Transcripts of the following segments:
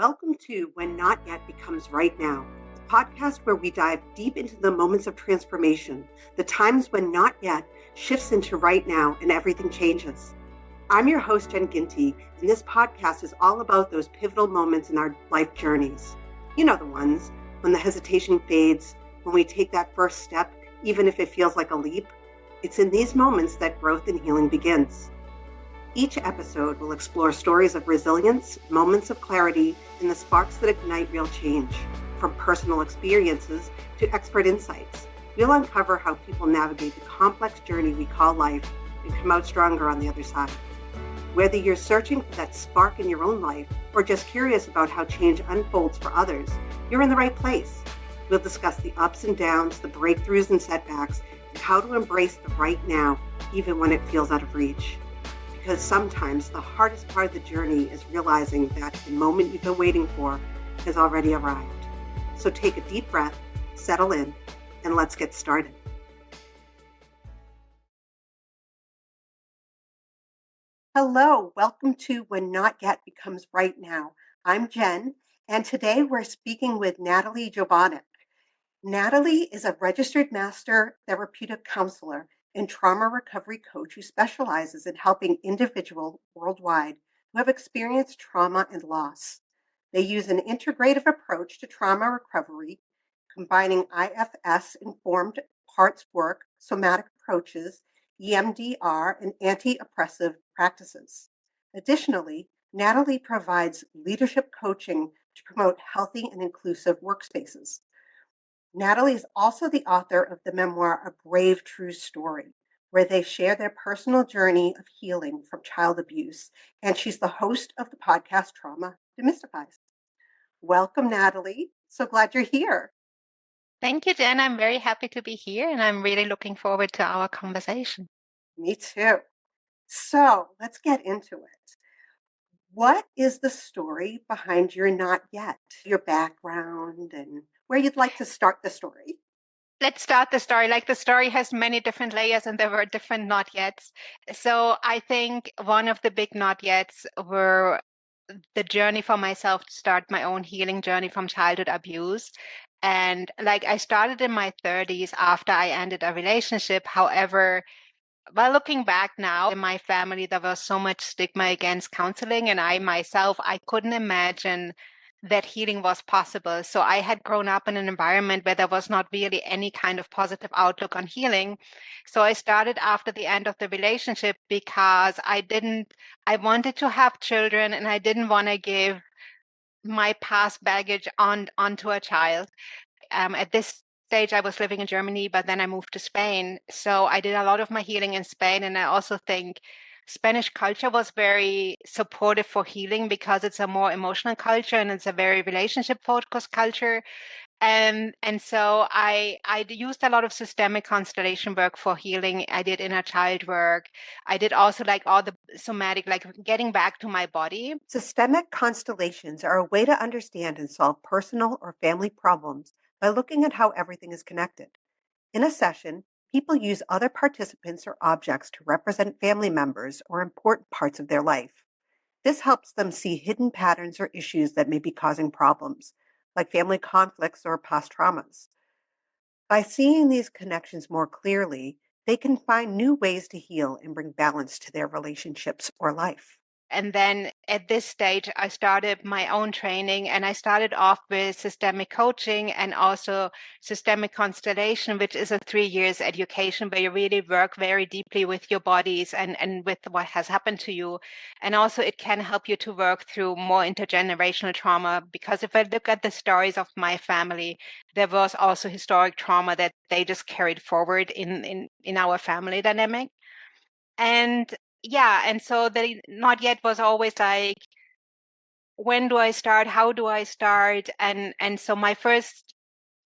Welcome to When Not Yet Becomes Right Now, the podcast where we dive deep into the moments of transformation, the times when not yet shifts into right now and everything changes. I'm your host, Jen Ginty, and this podcast is all about those pivotal moments in our life journeys. You know the ones, when the hesitation fades, when we take that first step, even if it feels like a leap. It's in these moments that growth and healing begins. Each episode will explore stories of resilience, moments of clarity, and the sparks that ignite real change. From personal experiences to expert insights, we'll uncover how people navigate the complex journey we call life and come out stronger on the other side. Whether you're searching for that spark in your own life or just curious about how change unfolds for others, you're in the right place. We'll discuss the ups and downs, the breakthroughs and setbacks, and how to embrace the right now, even when it feels out of reach. Because sometimes the hardest part of the journey is realizing that the moment you've been waiting for has already arrived. So take a deep breath, settle in, and let's get started. Hello, welcome to When Not Yet Becomes Right Now. I'm Jen, and today we're speaking with Natalie Jovanic. Natalie is a registered master therapeutic counselor and trauma recovery coach who specializes in helping individuals worldwide who have experienced trauma and loss. They use an integrative approach to trauma recovery, combining IFS-informed parts work, somatic approaches, EMDR, and anti-oppressive practices. Additionally, Natalie provides leadership coaching to promote healthy and inclusive workspaces. Natalie is also the author of the memoir, A Brave True Story, where they share their personal journey of healing from child abuse, and she's the host of the podcast Trauma Demystified. Welcome, Natalie. So glad you're here. Thank you, Jen. I'm very happy to be here, and I'm really looking forward to our conversation. Me too. So let's get into it. What is the story behind your not yet, your background, and where you'd like to start the story? Let's start the story. Like, the story has many different layers, and there were different not yets. So I think one of the big not yets were the journey for myself to start my own healing journey from childhood abuse. And like, I started in my 30s after I ended a relationship. However, well, looking back now, in my family, there was so much stigma against counseling, and I couldn't imagine that healing was possible. So I had grown up in an environment where there was not really any kind of positive outlook on healing. So I started after the end of the relationship because I wanted to have children, and I didn't want to give my past baggage onto a child. At this stage, I was living in Germany, but then I moved to Spain. So I did a lot of my healing in Spain. And I also think Spanish culture was very supportive for healing because it's a more emotional culture and it's a very relationship focused culture. And so I used a lot of systemic constellation work for healing. I did inner child work. I did also like all the somatic, like getting back to my body. Systemic constellations are a way to understand and solve personal or family problems by looking at how everything is connected. In a session, people use other participants or objects to represent family members or important parts of their life. This helps them see hidden patterns or issues that may be causing problems, like family conflicts or past traumas. By seeing these connections more clearly, they can find new ways to heal and bring balance to their relationships or life. And then at this stage, I started my own training, and I started off with systemic coaching and also systemic constellation, which is a 3 years education where you really work very deeply with your bodies and with what has happened to you. And also it can help you to work through more intergenerational trauma, because if I look at the stories of my family, there was also historic trauma that they just carried forward in our family dynamic. And yeah, and so the not yet was always like, when do I start? How do I start? And so my first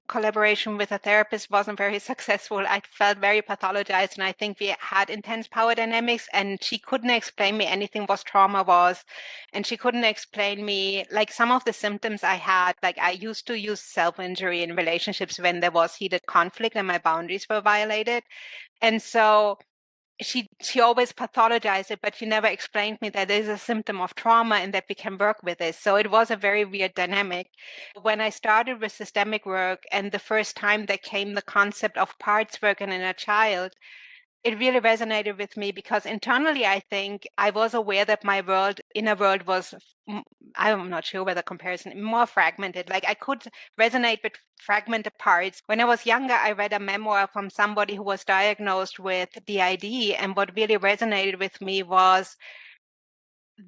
collaboration with a therapist wasn't very successful. I felt very pathologized, and I think we had intense power dynamics, and she couldn't explain me anything what trauma was, and she couldn't explain me like some of the symptoms I had. Like, I used to use self-injury in relationships when there was heated conflict and my boundaries were violated. And so she always pathologized it, but she never explained me that there's a symptom of trauma and that we can work with this. So it was a very weird dynamic. When I started with systemic work, and the first time there came the concept of parts work in a child, it really resonated with me, because internally, I think I was aware that my inner world was, I'm not sure whether comparison, more fragmented. Like I could resonate with fragmented parts. When I was younger, I read a memoir from somebody who was diagnosed with DID. And what really resonated with me was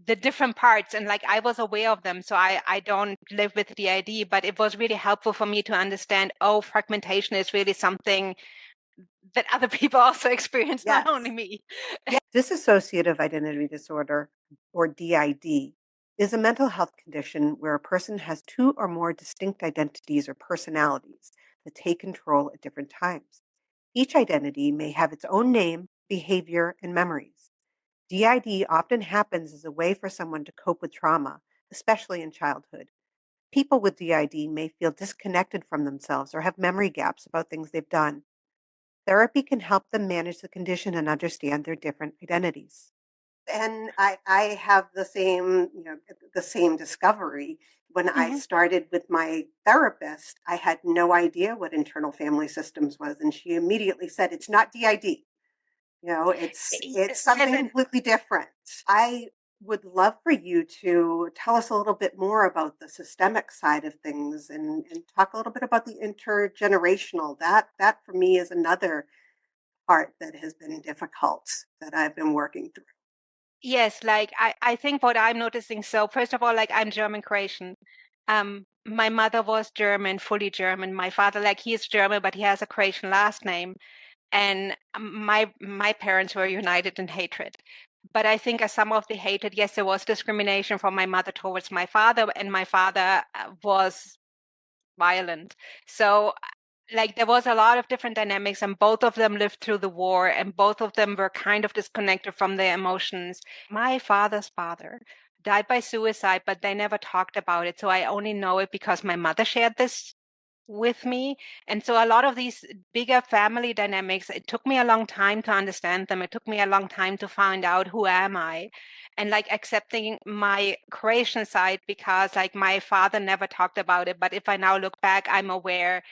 the different parts, and like I was aware of them. So I don't live with DID, but it was really helpful for me to understand, oh, fragmentation is really something that other people also experience, Yes. not only me. Dissociative identity disorder, or DID, is a mental health condition where a person has two or more distinct identities or personalities that take control at different times. Each identity may have its own name, behavior, and memories. DID often happens as a way for someone to cope with trauma, especially in childhood. People with DID may feel disconnected from themselves or have memory gaps about things they've done. Therapy can help them manage the condition and understand their different identities. And I have the same discovery. When I Mhm. started with my therapist, I had no idea what internal family systems was. And she immediately said, it's not DID. It's something Listen, completely different. I would love for you to tell us a little bit more about the systemic side of things, and talk a little bit about the intergenerational. That for me is another part that has been difficult that I've been working through. yes, like I think what I'm noticing, so first of all, like I'm German Croatian. My mother was German, fully German. My father, like he's German, but he has a Croatian last name. And my parents were united in hatred. But I think as some of the hatred, yes, there was discrimination from my mother towards my father, and my father was violent. So like there was a lot of different dynamics, and both of them lived through the war, and both of them were kind of disconnected from their emotions. My father's father died by suicide, but they never talked about it. So I only know it because my mother shared this with me. And so a lot of these bigger family dynamics, it took me a long time to understand them. It took me a long time to find out who am I, and like accepting my Croatian side, because like my father never talked about it. But if I now look back, I'm aware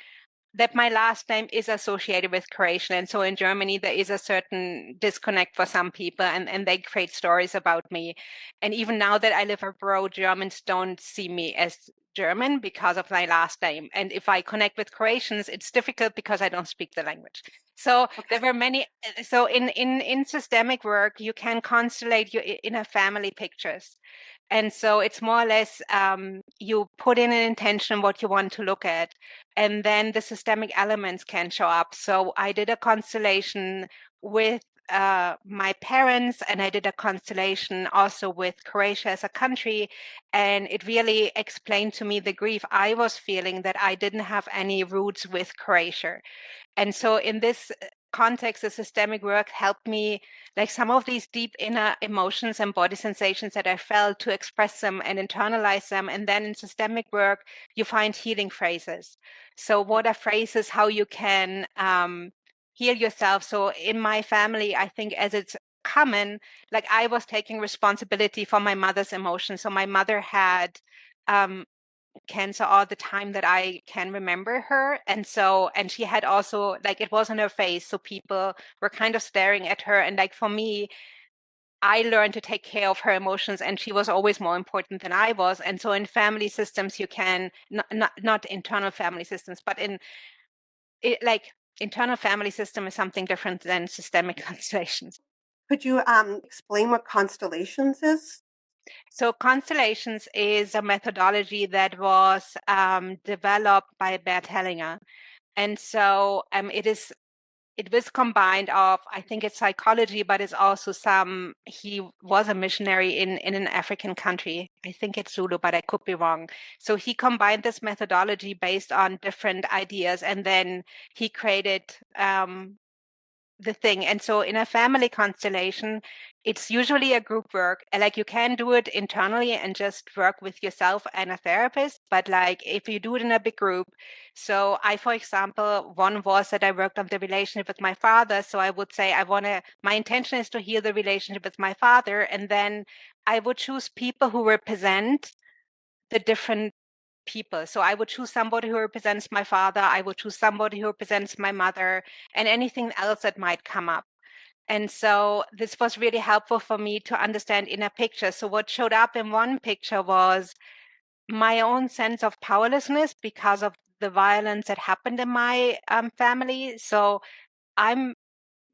that my last name is associated with Croatian. And so in Germany, there is a certain disconnect for some people, and they create stories about me. And even now that I live abroad, Germans don't see me as German because of my last name. And if I connect with Croatians, it's difficult because I don't speak the language. So there were many. So in systemic work, you can constellate your inner family pictures. And so it's more or less you put in an intention what you want to look at, and then the systemic elements can show up. So I did a constellation with my parents, and I did a constellation also with Croatia as a country. And it really explained to me the grief I was feeling, that I didn't have any roots with Croatia. And so in this context, the systemic work helped me, like some of these deep inner emotions and body sensations that I felt, to express them and internalize them. And then in systemic work, you find healing phrases. So what are phrases, how you can heal yourself? So in my family, I think as it's common, like I was taking responsibility for my mother's emotions. So my mother had um, cancer all the time that I can remember her. And so, and she had also, like, it was on her face. So people were kind of staring at her. And like for me, I learned to take care of her emotions, and she was always more important than I was. And so in family systems, you can, not internal family systems, but in it, like internal family system is something different than systemic constellations. Could you explain what constellations is? So constellations is a methodology that was developed by Bert Hellinger. And so it was combined of, I think it's psychology, but it's also he was a missionary in an African country. I think it's Zulu, but I could be wrong. So he combined this methodology based on different ideas, and then he created the thing. And so in a family constellation, it's usually a group work. Like you can do it internally and just work with yourself and a therapist. But like if you do it in a big group, so I, for example, one was that I worked on the relationship with my father. So I would say my intention is to heal the relationship with my father. And then I would choose people who represent the different people. So I would choose somebody who represents my father. I would choose somebody who represents my mother, and anything else that might come up. And so this was really helpful for me to understand in a picture. So what showed up in one picture was my own sense of powerlessness because of the violence that happened in my family. So I'm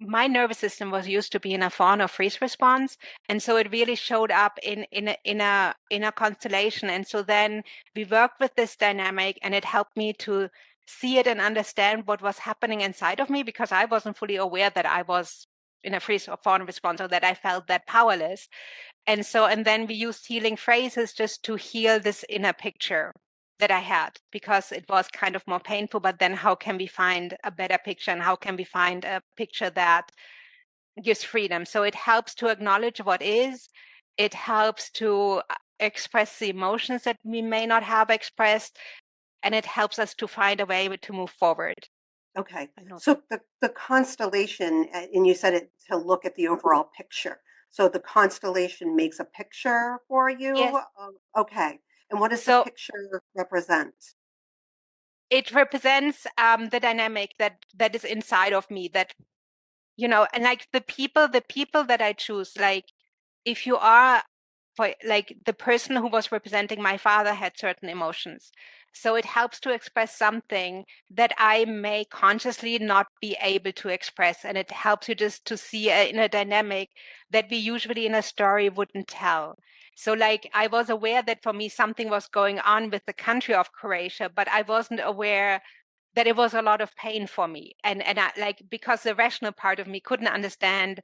my nervous system was used to be in a fawn or freeze response, and so it really showed up in a constellation. And so then we worked with this dynamic, and it helped me to see it and understand what was happening inside of me, because I wasn't fully aware that I was in a freeze or fawn response, or that I felt that powerless. And then we used healing phrases just to heal this inner picture that I had, because it was kind of more painful. But then how can we find a better picture, and how can we find a picture that gives freedom? So it helps to acknowledge what is. It helps to express the emotions that we may not have expressed, and it helps us to find a way to move forward. Okay. So the constellation, and you said it to look at the overall picture. So the constellation makes a picture for Yes. you. Okay. And what does the So picture represent? it represents the dynamic that is inside of me, that and like the people that I choose, like if you are, for like the person who was representing my father had certain emotions, so it helps to express something that I may consciously not be able to express, and it helps you just to see in a dynamic that we usually in a story wouldn't tell. So like I was aware that for me something was going on with the country of Croatia, but I wasn't aware that it was a lot of pain for me. And I, like, because the rational part of me couldn't understand,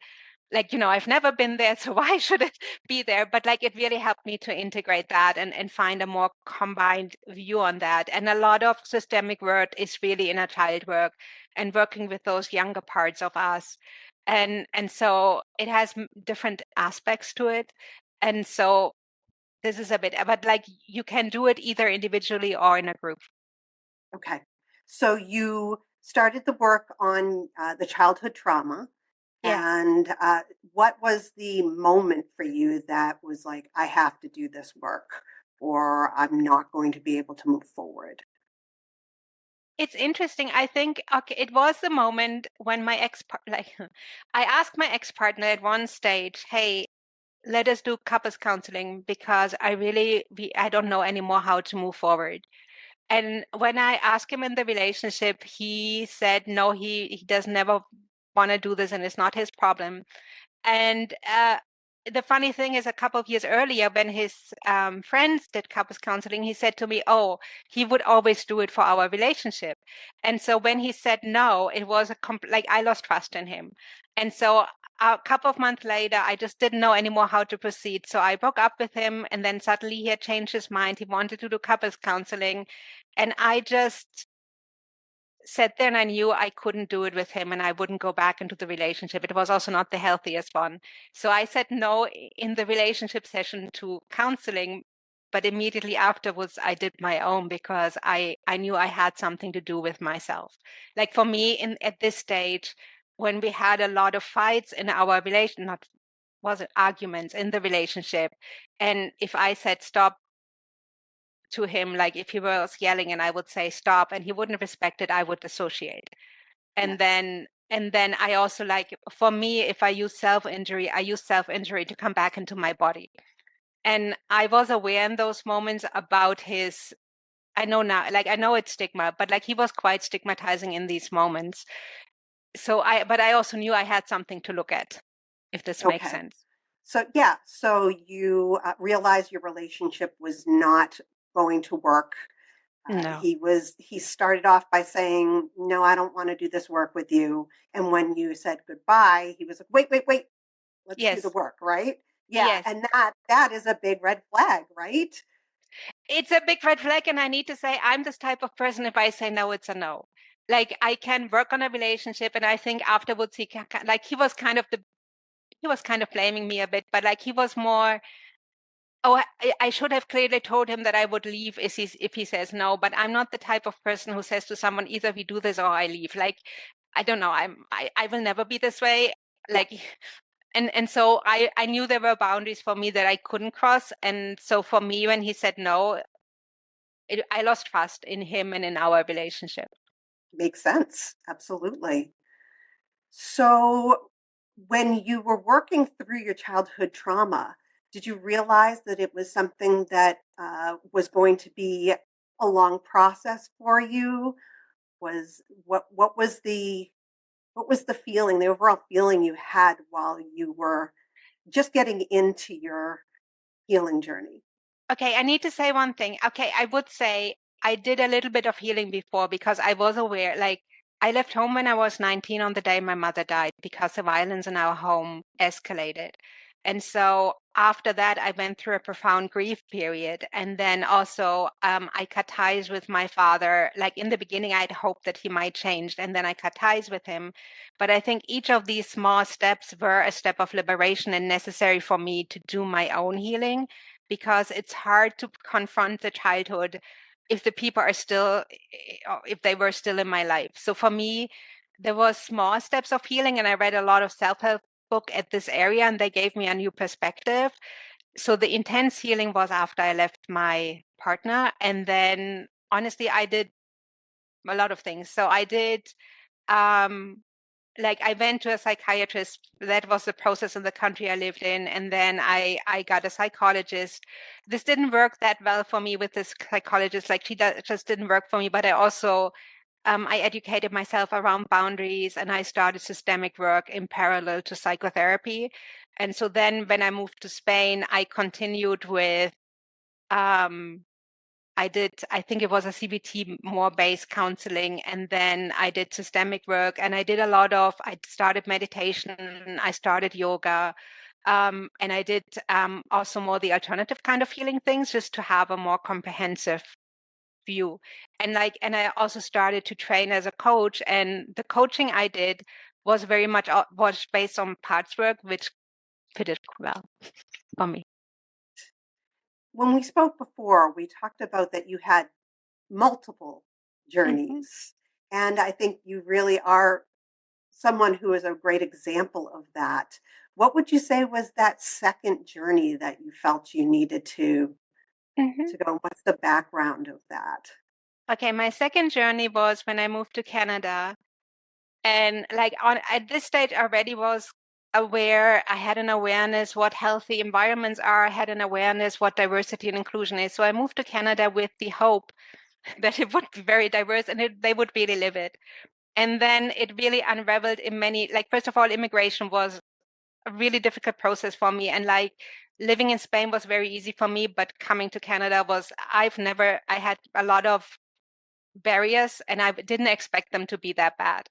like, I've never been there, so why should it be there? But like it really helped me to integrate that and find a more combined view on that. And a lot of systemic work is really inner child work and working with those younger parts of us. And so it has different aspects to it. And so this is a bit, but like you can do it either individually or in a group. Okay. So you started the work on the childhood trauma. Yeah. And what was the moment for you that was like, I have to do this work or I'm not going to be able to move forward? It's interesting. I think, okay, it was the moment when my like, I asked my ex-partner at one stage, hey, let us do couples counseling, because I don't know anymore how to move forward. And when I asked him in the relationship, he said, no, he does never want to do this, and it's not his problem. And the funny thing is, a couple of years earlier, when his friends did couples counseling, he said to me, oh, he would always do it for our relationship. And so when he said no, it was like I lost trust in him. And so a couple of months later, I just didn't know anymore how to proceed. So I broke up with him, and then suddenly he had changed his mind. He wanted to do couples counseling. And I just sat there, and I knew I couldn't do it with him, and I wouldn't go back into the relationship. It was also not the healthiest one. So I said no in the relationship session to counseling, but immediately afterwards I did my own, because I knew I had something to do with myself. Like for me at this stage, when we had a lot of fights in our relation, not was it arguments in the relationship, and if I said stop to him, like if he was yelling and I would say stop and he wouldn't respect it, I would dissociate. And Yes. then I also, like, for me, if I use self-injury, I use self-injury to come back into my body. And I was aware in those moments about his, I know now, like I know it's stigma, but like he was quite stigmatizing in these moments. But I also knew I had something to look at, if this makes Okay. sense. So, yeah. So you realized your relationship was not going to work. No. He started off by saying, no, I don't want to do this work with you. And when you said goodbye, he was like, wait, wait, wait, let's do the Yes. work, right? Yeah. Yes. And that is a big red flag, right? It's a big red flag, and I need to say I'm this type of person. If I say no, it's a no. like I can work on a relationship, and I think afterwards he can, like he was kind of blaming me a bit, but like he was more, oh, I should have clearly told him that I would leave if he says no, but I'm not the type of person who says to someone, either we do this or I leave. Like, I don't know, I will never be this way. Like, and so I knew there were boundaries for me that I couldn't cross. And so for me, when he said no, I lost trust in him and in our relationship. Makes sense. Absolutely. So, when you were working through your childhood trauma, did you realize that it was something that was going to be a long process for you? Was what was the feeling, the overall feeling you had while you were just getting into your healing journey? Okay, I need to say one thing. Okay, I would say I did a little bit of healing before because I was aware, like, I left home when I was 19 on the day my mother died because the violence in our home escalated. And so after that, I went through a profound grief period. And then also, I cut ties with my father. Like in the beginning, I'd hoped that he might change, and then I cut ties with him. But I think each of these small steps were a step of liberation and necessary for me to do my own healing, because it's hard to confront the childhood if the people are still, if they were still in my life. So for me, there was small steps of healing, and I read a lot of self-help book at this area, and they gave me a new perspective. So the intense healing was after I left my partner, and then honestly, I did a lot of things. So I did, um, like I went to a psychiatrist. That was the process in the country I lived in. And then I got a psychologist. This didn't work that well for me with this psychologist. Like just didn't work for me. But I also, I educated myself around boundaries, and I started systemic work in parallel to psychotherapy. And so then when I moved to Spain, I continued with, um, I think it was a CBT more based counseling. And then I did systemic work, and I did I started meditation, I started yoga. And I did also more the alternative kind of healing things, just to have a more comprehensive view. And I also started to train as a coach. And the coaching I did was very much was based on parts work, which fitted well for me. When we spoke before, we talked about that you had multiple Hmm. journeys. And I think you really are someone who is a great example of that. What would you say was that second journey that you felt you needed Hmm. to go? What's the background of that? Okay, my second journey was when I moved to Canada. And like on at this stage I already was aware, I had an awareness what healthy environments are, I had an awareness what diversity and inclusion is. So I moved to Canada with the hope that it would be very diverse, and they would really live it. And then it really unraveled in many, like, first of all, immigration was a really difficult process for me. And like living in Spain was very easy for me, but coming to Canada was, I had a lot of barriers, and I didn't expect them to be that bad.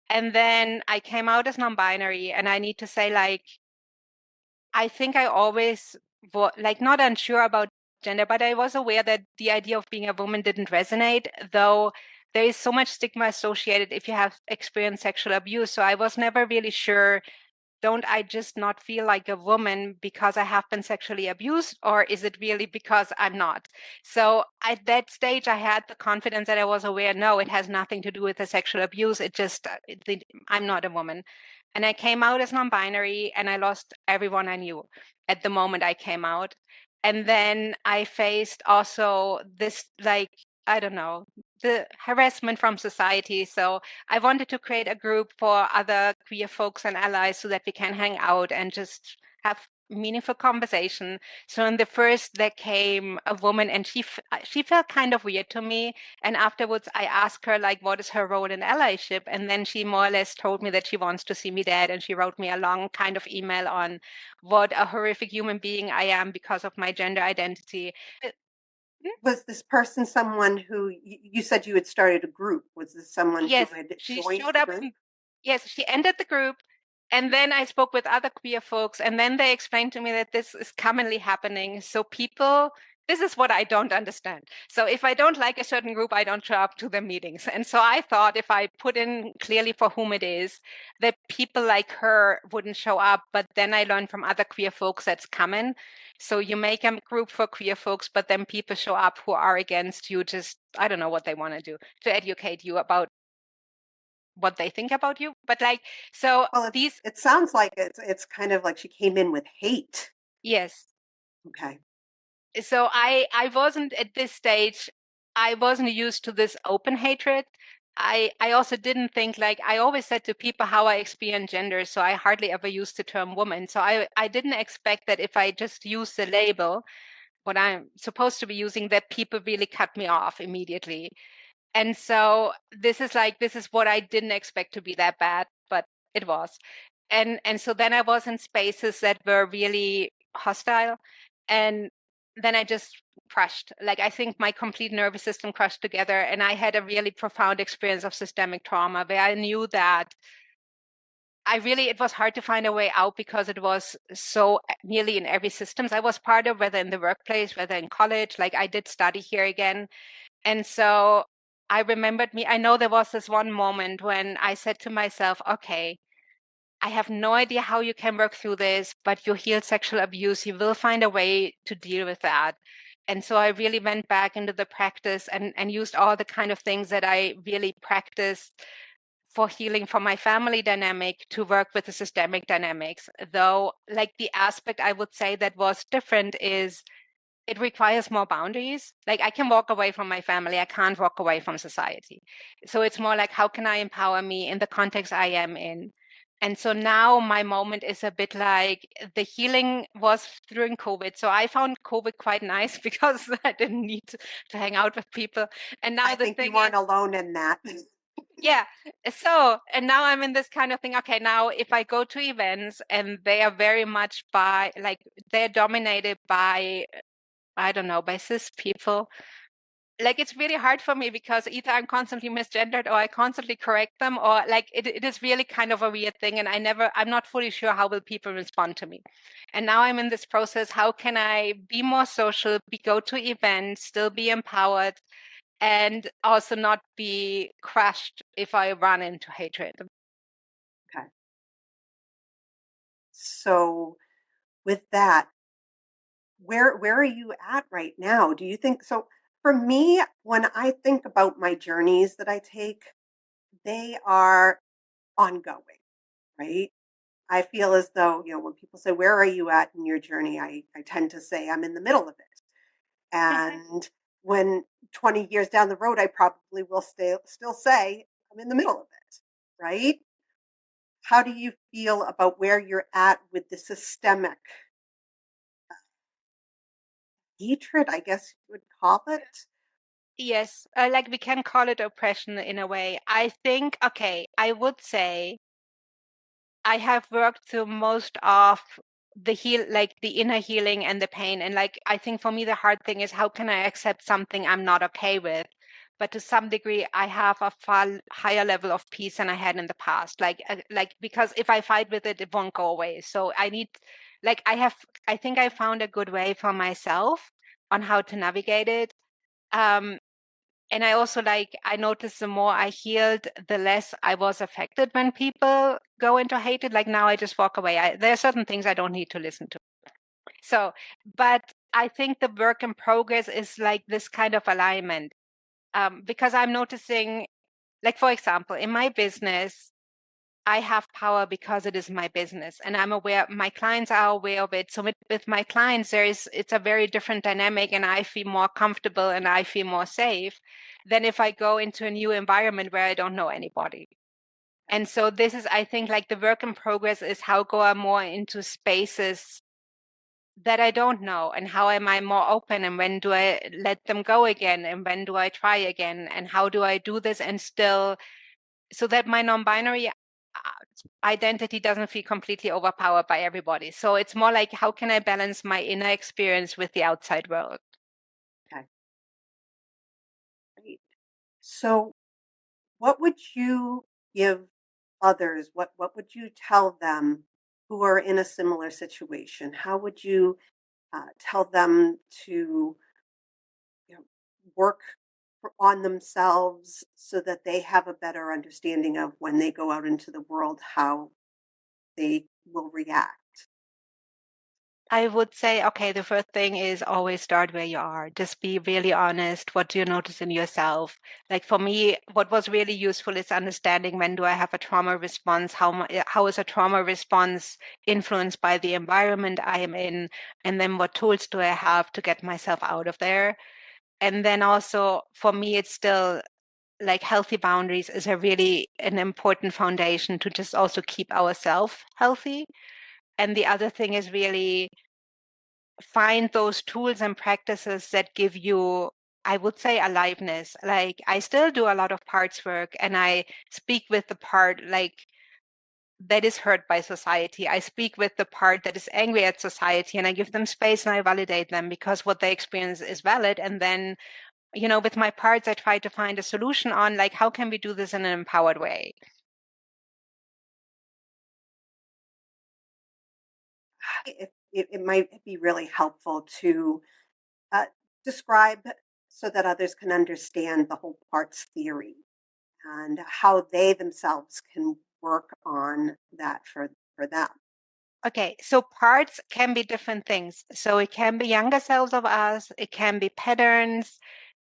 And then I came out as non-binary, and I need to say, like, I think I always like not unsure about gender, but I was aware that the idea of being a woman didn't resonate, though there is so much stigma associated if you have experienced sexual abuse. So I was never really sure, don't I just not feel like a woman because I have been sexually abused, or is it really because I'm not? So at that stage, I had the confidence that I was aware, no, it has nothing to do with the sexual abuse. It just, I'm not a woman. And I came out as non-binary, and I lost everyone I knew at the moment I came out. And then I faced also this, like, I don't know, the harassment from society. So I wanted to create a group for other queer folks and allies so that we can hang out and just have meaningful conversation. So in the first, there came a woman, and she felt kind of weird to me. And afterwards, I asked her, like, what is her role in allyship? And then she more or less told me that she wants to see me dead. And she wrote me a long kind of email on what a horrific human being I am because of my gender identity. Uh, Was this person someone who you said you had started a group? Was this someone who Yes, had she joined showed the up. group? Yes, she entered the group, and then I spoke with other queer folks, and then they explained to me that this is commonly happening. So people this is what I don't understand. So if I don't like a certain group, I don't show up to the meetings. And so I thought if I put in clearly for whom it is, that people like her wouldn't show up. But then I learned from other queer folks that's common. So you make a group for queer folks, but then people show up who are against you, just, I don't know what they want to do, to educate you about what they think about you. But like, so Well, these, it sounds like it's kind of like she came in with hate. yes. Okay. So I wasn't at this stage, I wasn't used to this open hatred. I also didn't think, like, I always said to people how I experience gender, so I hardly ever used the term woman. So I didn't expect that if I just use the label, what I'm supposed to be using, that people really cut me off immediately. And so this is what I didn't expect to be that bad, but it was. And so then I was in spaces that were really hostile, and then I just crushed. Like, I think my complete nervous system crushed together, and I had a really profound experience of systemic trauma where I knew that it was hard to find a way out because it was so nearly in every systems I was part of, whether in the workplace, whether in college. Like, I did study here again. And so I know there was this one moment when I said to myself, okay, I have no idea how you can work through this, but you healed sexual abuse. You will find a way to deal with that. And so I really went back into the practice and used all the kind of things that I really practiced for healing for my family dynamic to work with the systemic dynamics. Though, like, the aspect I would say that was different is it requires more boundaries. Like, I can walk away from my family, I can't walk away from society. So it's more like, how can I empower me in the context I am in? And so now my moment is a bit like, the healing was during COVID. So I found COVID quite nice because I didn't need to hang out with people. And now I the think you thing weren't is, alone in that. yeah. So, and now I'm in this kind of thing. Okay, now if I go to events and they are very much by, like, they're dominated by, I don't know, by cis people, like, it's really hard for me because either I'm constantly misgendered or I constantly correct them, or like it is really kind of a weird thing. And I'm not fully sure how will people respond to me. And now I'm in this process. How can I be more social, go to events, still be empowered, and also not be crushed if I run into hatred? Okay. So with that, where are you at right now? Do you think so? For me, when I think about my journeys that I take, they are ongoing, right? I feel as though, when people say, "Where are you at in your journey?" I tend to say I'm in the middle of it. And when 20 years down the road, I probably will still say I'm in the middle of it, right? How do you feel about where you're at with the systemic hatred, I guess you would call it? Yes, like, we can call it oppression in a way. I think, okay, I would say I have worked through most of like the inner healing and the pain. And like, I think for me, the hard thing is, how can I accept something I'm not okay with? But to some degree, I have a far higher level of peace than I had in the past. Like, because if I fight with it, it won't go away. So I need, like, I think I found a good way for myself on how to navigate it. Um, and I also, like, I noticed the more I healed, the less I was affected when people go into hatred. Like, now I just walk away. There are certain things I don't need to listen to. So, but I think the work in progress is like this kind of alignment, because I'm noticing, like, for example, in my business, I have power because it is my business, and I'm aware, my clients are aware of it. So with my clients, it's a very different dynamic, and I feel more comfortable and I feel more safe than if I go into a new environment where I don't know anybody. And so this is, I think, like, the work in progress is how go I more into spaces that I don't know, and how am I more open, and when do I let them go again, and when do I try again, and how do I do this and still, so that my non-binary identity doesn't feel completely overpowered by everybody. So it's more like, how can I balance my inner experience with the outside world? Okay, great. So, what would you give others? What would you tell them who are in a similar situation? How would you tell them to work on themselves so that they have a better understanding of when they go out into the world how they will react? I would say, okay, the first thing is always start where you are. Just be really honest. What do you notice in yourself? Like for me, what was really useful is understanding when do I have a trauma response? How is a trauma response influenced by the environment I am in? And then what tools do I have to get myself out of there? And then also for me, it's still like healthy boundaries is a really an important foundation to just also keep ourselves healthy. And the other thing is really find those tools and practices that give you, I would say, aliveness. Like I still do a lot of parts work and I speak with the part like that is hurt by society. I speak with the part that is angry at society and I give them space and I validate them because what they experience is valid. And then, with my parts, I try to find a solution on like, how can we do this in an empowered way? It might be really helpful to uh, describe so that others can understand the whole parts theory and how they themselves can work on that for them. Okay, so parts can be different things. So it can be younger selves of us, it can be patterns,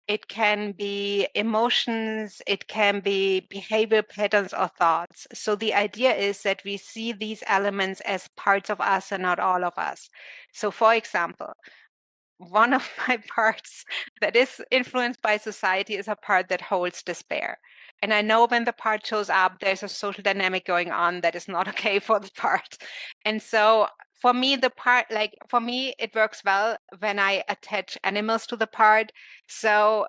it can be emotions, it can be behavior patterns or thoughts. So the idea is that we see these elements as parts of us and not all of us. So, for example, one of my parts that is influenced by society is a part that holds despair. And I know when the part shows up, there's a social dynamic going on that is not okay for the part. And so for me, it works well when I attach animals to the part. So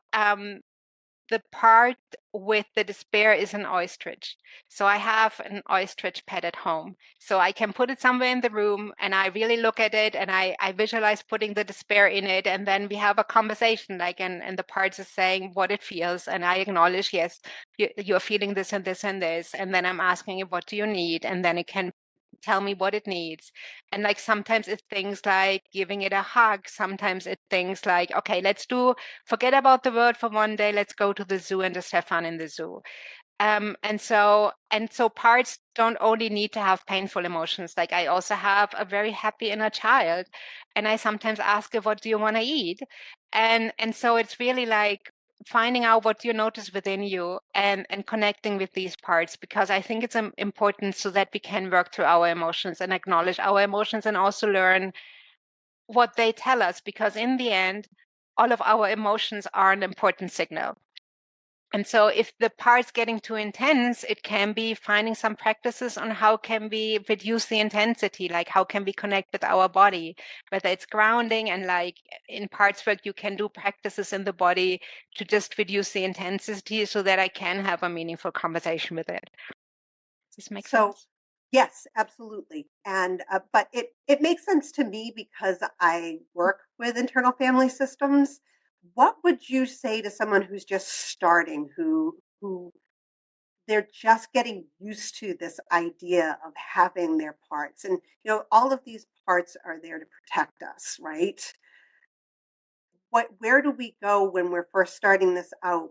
the part with the despair is an ostrich. So I have an ostrich pet at home. So I can put it somewhere in the room and I really look at it and I visualize putting the despair in it. And then we have a conversation, and the part is saying what it feels. And I acknowledge, yes, you're feeling this and this and this. And then I'm asking it, what do you need? And then it can tell me what it needs. And like sometimes it's things like giving it a hug. Sometimes it's things like, okay, forget about the world for one day. Let's go to the zoo and just have fun in the zoo. And so parts don't only need to have painful emotions. Like I also have a very happy inner child, and I sometimes ask it, "What do you want to eat?" And so it's really like finding out what you notice within you and connecting with these parts, because I think it's important so that we can work through our emotions and acknowledge our emotions and also learn what they tell us, because in the end, all of our emotions are an important signal. And so if the part's getting too intense, it can be finding some practices on how can we reduce the intensity, like how can we connect with our body, whether it's grounding and like in parts work, you can do practices in the body to just reduce the intensity so that I can have a meaningful conversation with it. Does this make So, sense? yes, absolutely. And but it makes sense to me because I work with internal family systems. What would you say to someone who's just starting, who they're just getting used to this idea of having their parts, and all of these parts are there to protect us, right? Where do we go when we're first starting this out,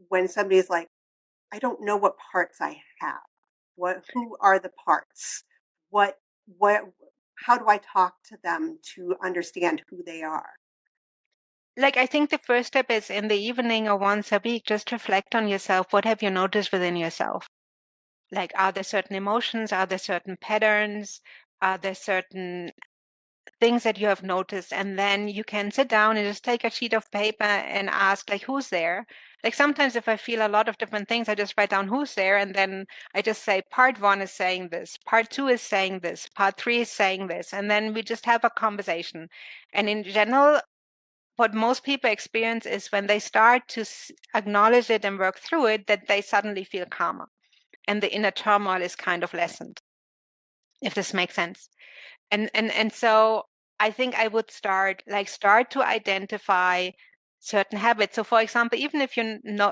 when somebody's like, I don't know what parts I have. Who are the parts? What what how do I talk to them to understand who they are? Like, I think the first step is in the evening or once a week, just reflect on yourself. What have you noticed within yourself? Like, are there certain emotions? Are there certain patterns? Are there certain things that you have noticed? And then you can sit down and just take a sheet of paper and ask, like, who's there? Like, sometimes if I feel a lot of different things, I just write down who's there. And then I just say, part one is saying this, part two is saying this, part three is saying this. And then we just have a conversation. And in general, what most people experience is when they start to acknowledge it and work through it, that they suddenly feel calmer and the inner turmoil is kind of lessened, if this makes sense. And so I think I would start to identify certain habits. So for example, even if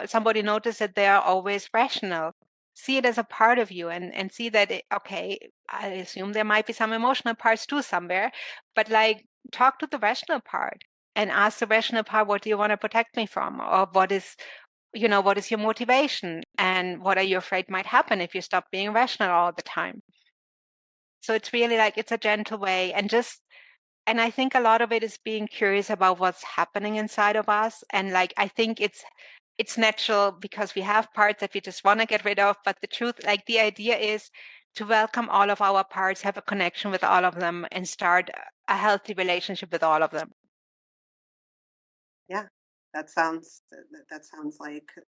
somebody notices that they are always rational, see it as a part of you and see that okay, I assume there might be some emotional parts too somewhere, but like talk to the rational part. and ask the rational part, what do you want to protect me from? Or what is your motivation? And what are you afraid might happen if you stop being rational all the time? So it's really like, it's a gentle way, and I think a lot of it is being curious about what's happening inside of us. And like, I think it's natural because we have parts that we just want to get rid of. But the truth, like the idea is to welcome all of our parts, have a connection with all of them, and start a healthy relationship with all of them. Yeah, that sounds like a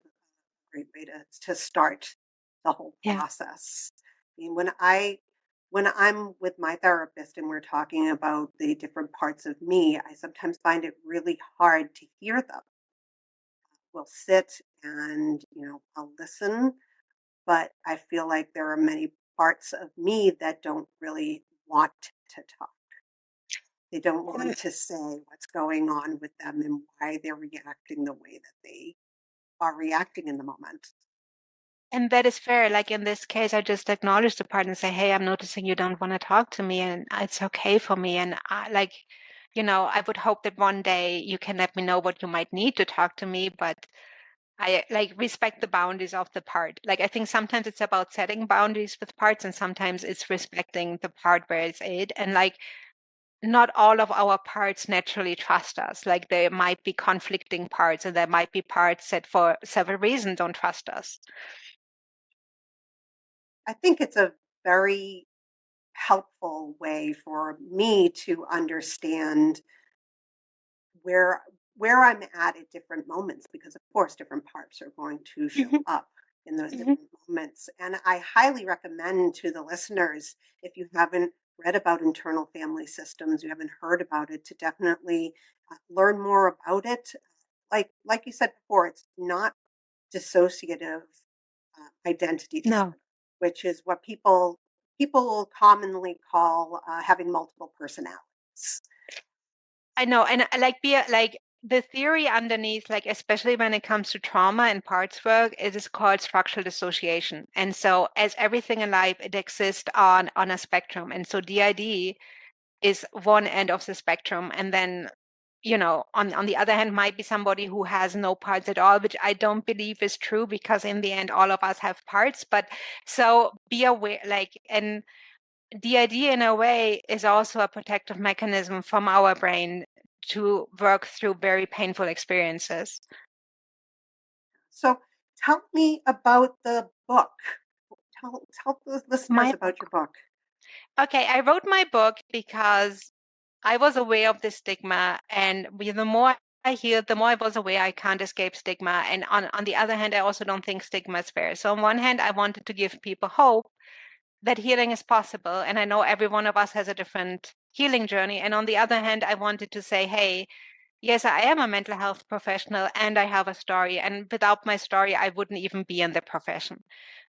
great way to start the whole Yeah. process. I mean, when I'm with my therapist and we're talking about the different parts of me, I sometimes find it really hard to hear them. We'll sit and, I'll listen, but I feel like there are many parts of me that don't really want to talk. They don't want to say what's going on with them and why they're reacting the way that they are reacting in the moment. And that is fair. Like in this case, I just acknowledge the part and say, hey, I'm noticing you don't want to talk to me, and it's okay for me. And I would hope that one day you can let me know what you might need to talk to me, but I like respect the boundaries of the part. Like I think sometimes it's about setting boundaries with parts, and sometimes it's respecting the part where it's it. And like not all of our parts naturally trust us. Like there might be conflicting parts, and there might be parts that for several reasons don't trust us. I think it's a very helpful way for me to understand where where I'm at different moments because of course different parts are going to show Mhm, up in those mhm. different moments. And I highly recommend to the listeners, if you haven't read about internal family systems, you haven't heard about it, to definitely learn more about it. Like you said before, it's not dissociative identity No, disorder, which is what people commonly call having multiple personalities. I know. And like like the theory underneath, like especially when it comes to trauma and parts work, it is called structural dissociation. And so as everything in life, it exists on a spectrum. And so DID is one end of the spectrum. And then, on the other hand, might be somebody who has no parts at all, which I don't believe is true because in the end, all of us have parts. But so be aware, like, and DID in a way is also a protective mechanism from our brain to work through very painful experiences. So tell me about the book. Tell the listeners My about your book. book. Okay, I wrote my book because I was aware of the stigma, and the more I healed, the more I was aware I can't escape stigma. And on the other hand, I also don't think stigma is fair. So on one hand, I wanted to give people hope that healing is possible. And I know every one of us has a different healing journey. And on the other hand, I wanted to say, hey, yes, I am a mental health professional and I have a story. And without my story, I wouldn't even be in the profession.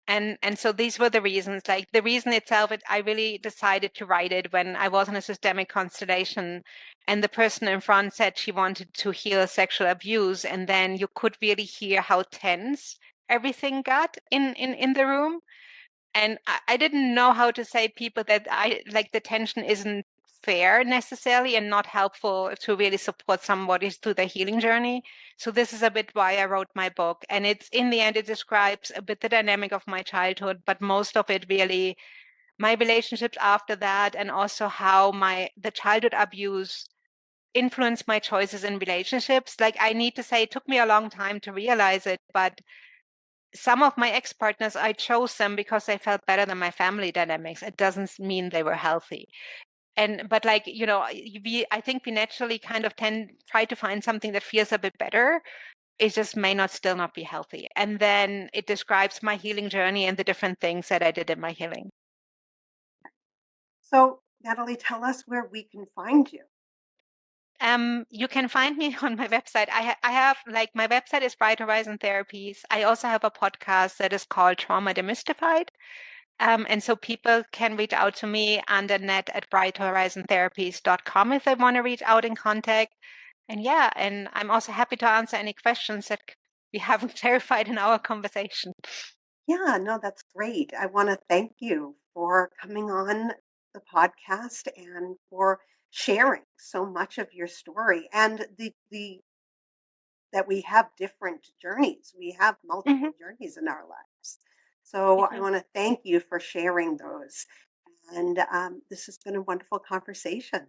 And so these were the reasons. Like the reason itself, I really decided to write it when I was in a systemic constellation, and the person in front said she wanted to heal sexual abuse, and then you could really hear how tense everything got in the room. And I didn't know how to say people that I like the tension isn't fair necessarily and not helpful to really support somebody through their healing journey. So this is a bit why I wrote my book. And it's in the end, it describes a bit the dynamic of my childhood, but most of it really my relationships after that, and also how the childhood abuse influenced my choices in relationships. Like I need to say, it took me a long time to realize it, but some of my ex-partners, I chose them because they felt better than my family dynamics. It doesn't mean they were healthy. But like, I think we naturally kind of try to find something that feels a bit better. It just may not still not be healthy. And then it describes my healing journey and the different things that I did in my healing. So, Natalie, tell us where we can find you. You can find me on my website. I have like my website is Bright Horizon Therapies. I also have a podcast that is called Trauma Demystified. And so people can reach out to me on the net at brighthorizontherapies.com if they want to reach out in contact. And yeah, and I'm also happy to answer any questions that we haven't clarified in our conversation. Yeah, no, that's great. I want to thank you for coming on the podcast and for sharing so much of your story and the that we have different journeys. We have Hmm. multiple journeys in our lives. So We I do. want to thank you for sharing those. And this has been a wonderful conversation.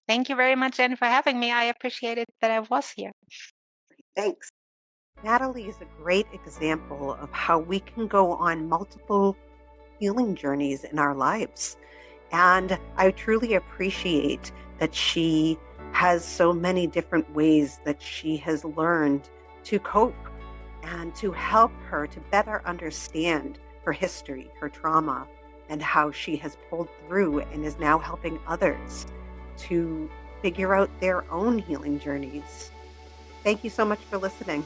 Thank you very much, Jen, for having me. I appreciated that I was here. Thanks. Natalie is a great example of how we can go on multiple healing journeys in our lives. And I truly appreciate that she has so many different ways that she has learned to cope and to help her to better understand her history, her trauma, and how she has pulled through and is now helping others to figure out their own healing journeys. Thank you so much for listening.